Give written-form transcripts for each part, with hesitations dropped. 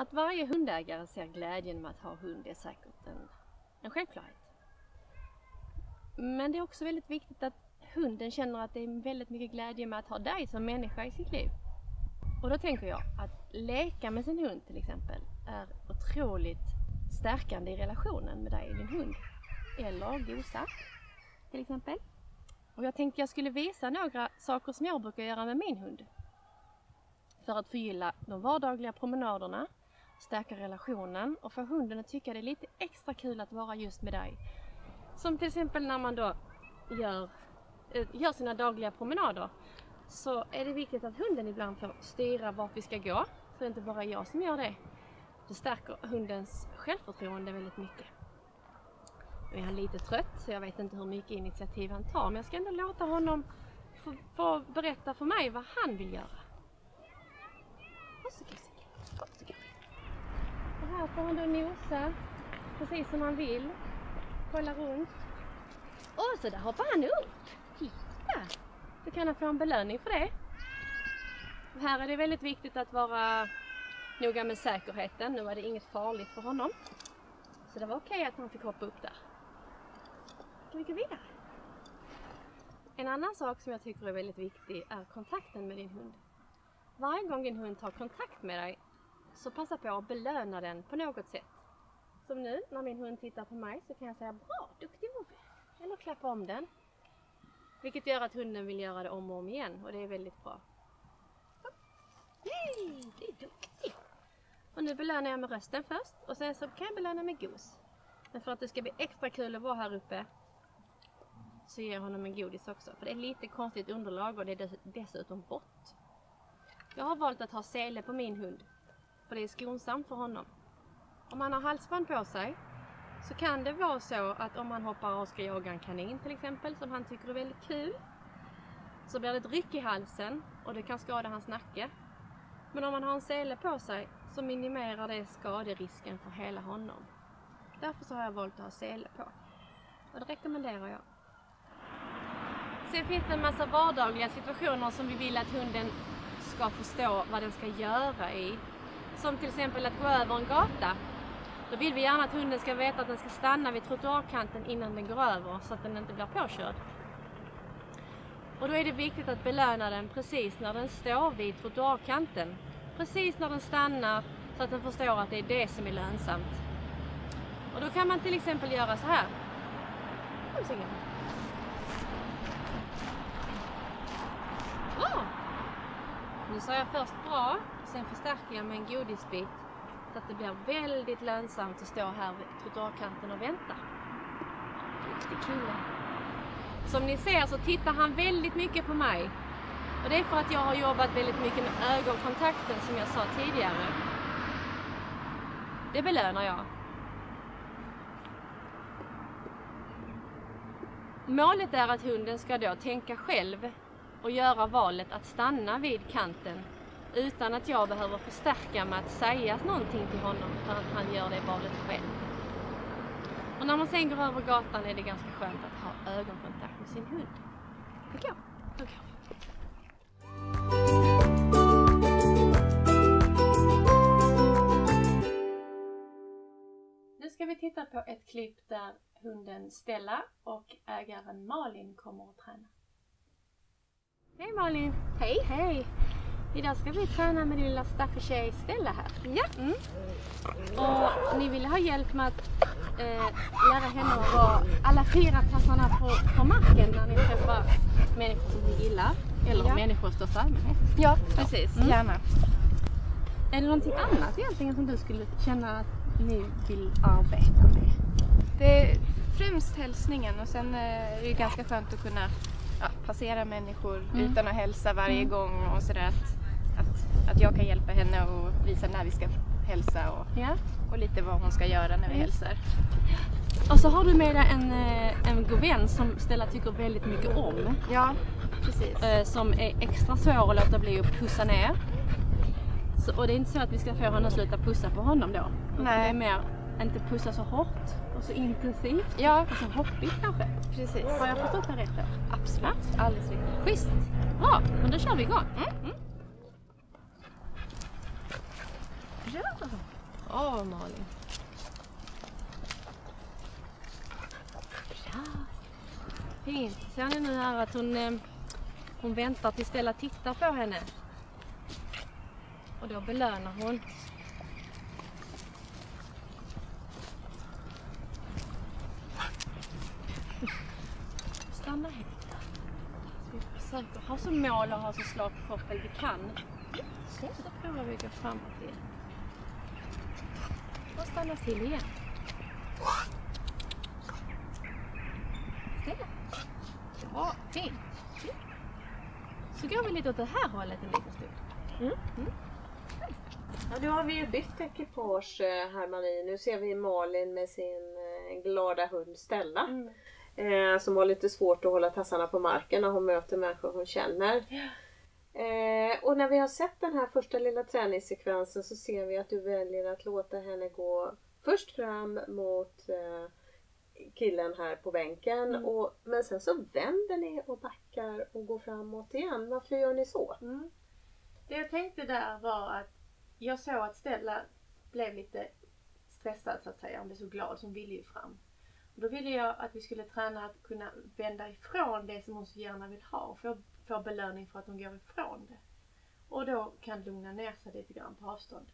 Att varje hundägare ser glädjen med att ha hund är säkert en självklarhet. Men det är också väldigt viktigt att hunden känner att det är väldigt mycket glädje med att ha dig som människa i sitt liv. Och då tänker jag att leka med sin hund till exempel är otroligt stärkande i relationen med dig och din hund. Eller gosa till exempel. Och jag tänkte jag skulle visa några saker som jag brukar göra med min hund. För att förgylla de vardagliga promenaderna, stärka relationen och få hunden att tycka det är lite extra kul att vara just med dig. Som till exempel när man då gör sina dagliga promenader, så är det viktigt att hunden ibland får styra vart vi ska gå. Så det är inte bara jag som gör det. Det stärker hundens självförtroende väldigt mycket. Nu är han lite trött så jag vet inte hur mycket initiativ han tar. Men jag ska ändå låta honom få berätta för mig vad han vill göra. Och här får han då nosa precis som han vill. Kolla runt. Och så där hoppar han upp. Titta! Då kan han få en belöning för det. Och här är det väldigt viktigt att vara noga med säkerheten. Nu var det inget farligt för honom. Så det var okej att han fick hoppa upp där. Ska vi gå vidare? En annan sak som jag tycker är väldigt viktig är kontakten med din hund. Varje gång din hund tar kontakt med dig så passa på att belöna den på något sätt. Som nu när min hund tittar på mig så kan jag säga bra, duktig Ove. Eller klappa om den. Vilket gör att hunden vill göra det om och om igen och det är väldigt bra. Nej, det är duktigt. Och nu belönar jag med rösten först och sen så kan jag belöna med gos. Men för att det ska bli extra kul att vara här uppe så ger jag honom en godis också. För det är lite konstigt underlag och det är dessutom bort. Jag har valt att ha sele på min hund. För det är skonsamt för honom. Om han har halsband på sig så kan det vara så att om han hoppar och ska jaga en kanin till exempel som han tycker är väldigt kul. Så blir det ett ryck i halsen och det kan skada hans nacke. Men om man har en sele på sig så minimerar det skaderisken för hela honom. Därför så har jag valt att ha sele på. Och det rekommenderar jag. Sen finns det en massa vardagliga situationer som vi vill att hunden ska förstå vad den ska göra i. Som till exempel att gå över en gata. Då vill vi gärna att hunden ska veta att den ska stanna vid trottoarkanten innan den går över så att den inte blir påkörd. Och då är det viktigt att belöna den precis när den står vid trottoarkanten. Precis när den stannar så att den förstår att det är det som är lönsamt. Och då kan man till exempel göra så här. Nu sa jag först bra, sen förstärker jag med en godisbit så att det blir väldigt lönsamt att stå här vid trottoarkanten och vänta. Riktigt kul. Som ni ser så tittar han väldigt mycket på mig. Och det är för att jag har jobbat väldigt mycket med ögonkontakten som jag sa tidigare. Det belönar jag. Målet är att hunden ska då tänka själv och göra valet att stanna vid kanten utan att jag behöver förstärka med att säga någonting till honom för att han gör det valet själv. Och när man sen går över gatan är det ganska skönt att ha ögonkontakt med sin hund. Tycker jag. Okay. Nu ska vi titta på ett klipp där hunden Stella och ägaren Malin kommer att träna. Hej Malin! Hej! Hej! Idag ska vi träna med din lilla staffertjej Stella här. Ja! Och ni ville ha hjälp med att lära henne att vara alla 4 tassarna på marken när ni träffar människor som ni gillar. Eller människor i största allmänhet. Ja, precis. Gärna. Är det någonting annat egentligen som du skulle känna att ni vill arbeta med? Det är främst hälsningen och sen är det ganska skönt att kunna passera människor utan att hälsa varje gång och sådär att jag kan hjälpa henne och visa när vi ska hälsa och lite vad hon ska göra när vi hälsar. Och så har du med dig en god vän som Stella tycker väldigt mycket om. Ja, precis. Som är extra svår att låta bli att pussa ner. Så, och det är inte så att vi ska få henne att sluta pussa på honom då. Nej. Det är mer inte pussa så hårt och så intensivt. Ja. Och så hoppigt kanske. Precis. Har jag förstått det rätt då? Absolut. Alldeles riktigt. Schysst. Bra, men då kör vi igång. Malin. Bra. Fint. Ser ni nu här att hon väntar tills Stella tittar på henne. Och då belönar hon. Stanna här. Så vi försöker ha som mål och ha så slak kropp vi kan. Så provar vi gå framåt igen. Och stanna till igen. Stilla. Ja, fint. Så går vi lite åt det här hållet en liten stund. Ja, nu har vi ju bytt ekipage här, Marie. Nu ser vi Malin med sin glada hund Stella. Som har lite svårt att hålla tassarna på marken när hon möter människor hon känner. Och när vi har sett den här första lilla träningssekvensen så ser vi att du väljer att låta henne gå först fram mot killen här på bänken. Men sen så vänder ni och backar och går framåt igen. Varför gör ni så? Det jag tänkte där var att jag såg att Stella blev lite stressad så att säga. Hon blev så glad som ville ju fram. Och då ville jag att vi skulle träna att kunna vända ifrån det som hon så gärna vill ha. Och få belöning för att hon går ifrån det. Och då kan lugna ner sig lite grann på avstånd.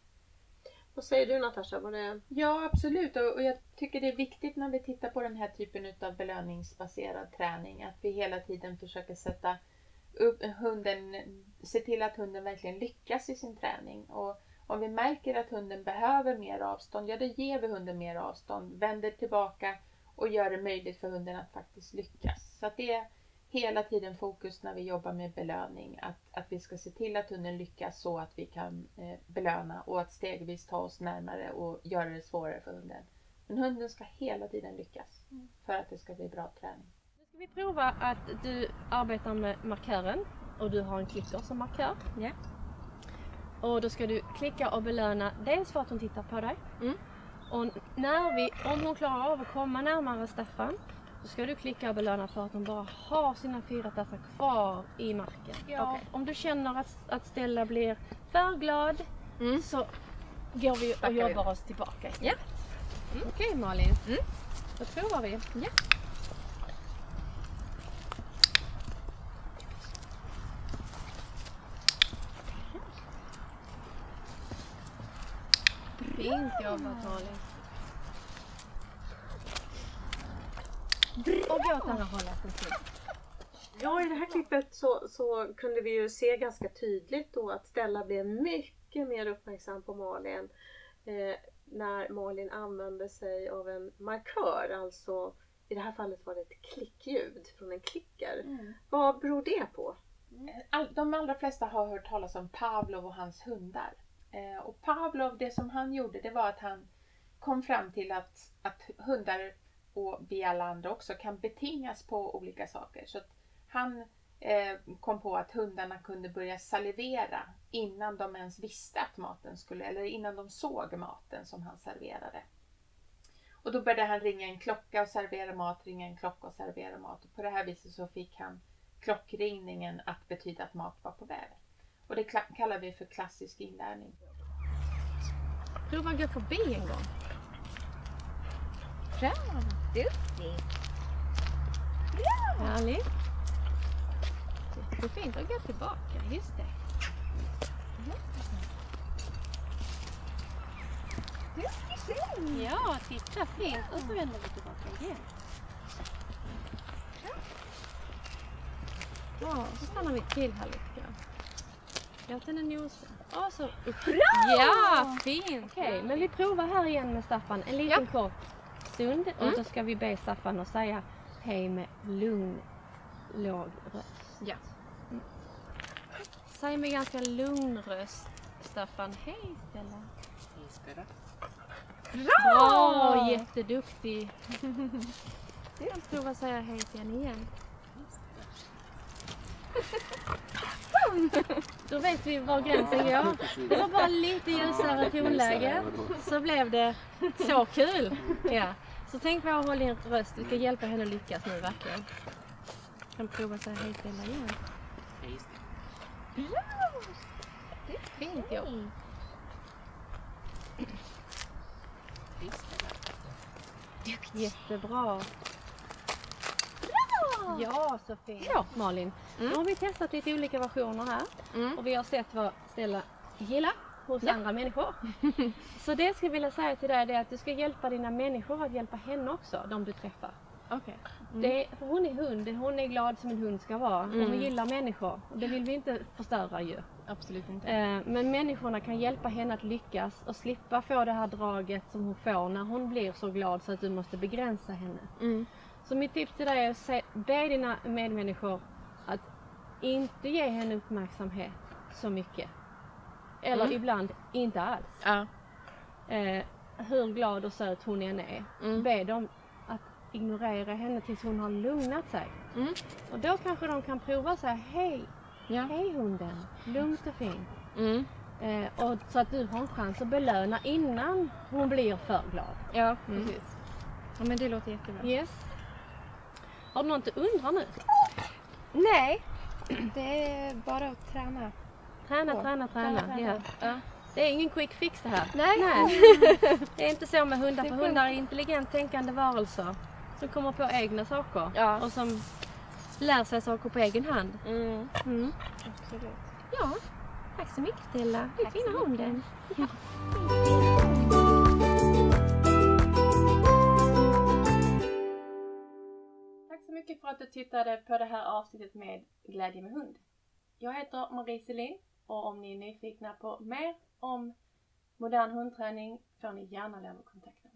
Vad säger du, Natasha? Var det... Ja, absolut. Och jag tycker det är viktigt när vi tittar på den här typen av belöningsbaserad träning. Att vi hela tiden försöker sätta upp hunden, se till att hunden verkligen lyckas i sin träning. Och om vi märker att hunden behöver mer avstånd, ja då ger vi hunden mer avstånd. Vänder tillbaka och gör det möjligt för hunden att faktiskt lyckas. Så att det är hela tiden fokus när vi jobbar med belöning. Att vi ska se till att hunden lyckas så att vi kan belöna och att stegvis ta oss närmare och göra det svårare för hunden. Men hunden ska hela tiden lyckas för att det ska bli bra träning. Nu ska vi prova att du arbetar med markören och du har en klicker som markör. Ja. Och då ska du klicka och belöna dels för att hon tittar på dig. Och om hon klarar av att komma närmare Staffan så ska du klicka och belöna för att hon bara har sina 4 tassar kvar i marken. Ja. Okay. Om du känner att Stella blir för glad så går vi och jobbar oss tillbaka istället. Ja. Okej, Malin. Då provar vi. Ja. Fint jobbat, Malin. Och gå åt andra hållet en till. Ja, i det här klippet så kunde vi ju se ganska tydligt då att Stella blev mycket mer uppmärksam på Malin när Malin använde sig av en markör. Alltså i det här fallet var det ett klickljud från en klicker. Vad beror det på? De allra flesta har hört talas om Pavlov och hans hundar. Och Pavlov, det som han gjorde, det var att han kom fram till att hundar och vi alla andra också kan betingas på olika saker. Så att han kom på att hundarna kunde börja salivera innan de ens visste att maten skulle, eller innan de såg maten som han serverade. Och då började han ringa en klocka och servera mat, ringa en klocka och servera mat. Och på det här viset så fick han klockringningen att betyda att mat var på väg. Och det kallar vi för klassisk inlärning. Prova att gå förbi en gång. Bra, duktig. Bra. Härligt. Jättefint att gå tillbaka, just det. Ja, titta fint. Och så vänder vi tillbaka igen. Ja, så stannar vi till här lite grann. Låt henne nosa. Så upp. Bra! Ja, fint. Okej, men vi provar här igen med Staffan en liten kort stund. Och så ska vi be Staffan att säga hej med lugn, låg röst. Ja. Säg med ganska lugn röst, Staffan. Hej Stella. Hej Stella. Bra! Jätteduktig. Du kan prova att säga hej till henne igen. Då vet vi var gränsen går. Det var bara lite ljusare tonläge. Så blev det så kul. Ja. Så tänk på att hålla din röst. Vi ska hjälpa henne att lyckas nu verkligen. Jag kan prova att säga hej till henne igen. Hej Stella. Bra! Det är fint jobb. Jättebra. Ja, så fint. Ja. Malin, nu har vi testat lite olika versioner här. Och vi har sett vad Stella gillar hos andra människor. Så det ska jag vilja säga till dig, det är att du ska hjälpa dina människor att hjälpa henne också, de du träffar. Okej. För hon är hund, hon är glad som en hund ska vara. Och hon gillar människor. Och det vill vi inte förstöra ju. Absolut inte. Men människorna kan hjälpa henne att lyckas och slippa få det här draget som hon får när hon blir så glad så att du måste begränsa henne. Så mitt tips till dig är att be dina medmänniskor att inte ge henne uppmärksamhet så mycket. Eller ibland inte alls. Ja. Hur glad och söt hon än är. Be dem att ignorera henne tills hon har lugnat sig. Och då kanske de kan prova säga hej. Ja. Hej hunden, lugnt och fint. Och så att du har en chans att belöna innan hon blir för glad. Ja, precis. Ja, men det låter jättebra. Yes. Har du något du undrar nu? Nej, det är bara att träna. Träna. Ja. Det är ingen quick fix det här. Nej. Det är inte så med hundar, för hundar är intelligent tänkande varelser som kommer på egna saker. Ja. Och som lär sig saker på egen hand. Absolut. Ja, tack så mycket Stella. Du är fina hunden. Tack så mycket för att du tittade på det här avsnittet med Glädje med hund. Jag heter Marie Selin och om ni är nyfikna på mer om modern hundträning får ni gärna lämna kontakten.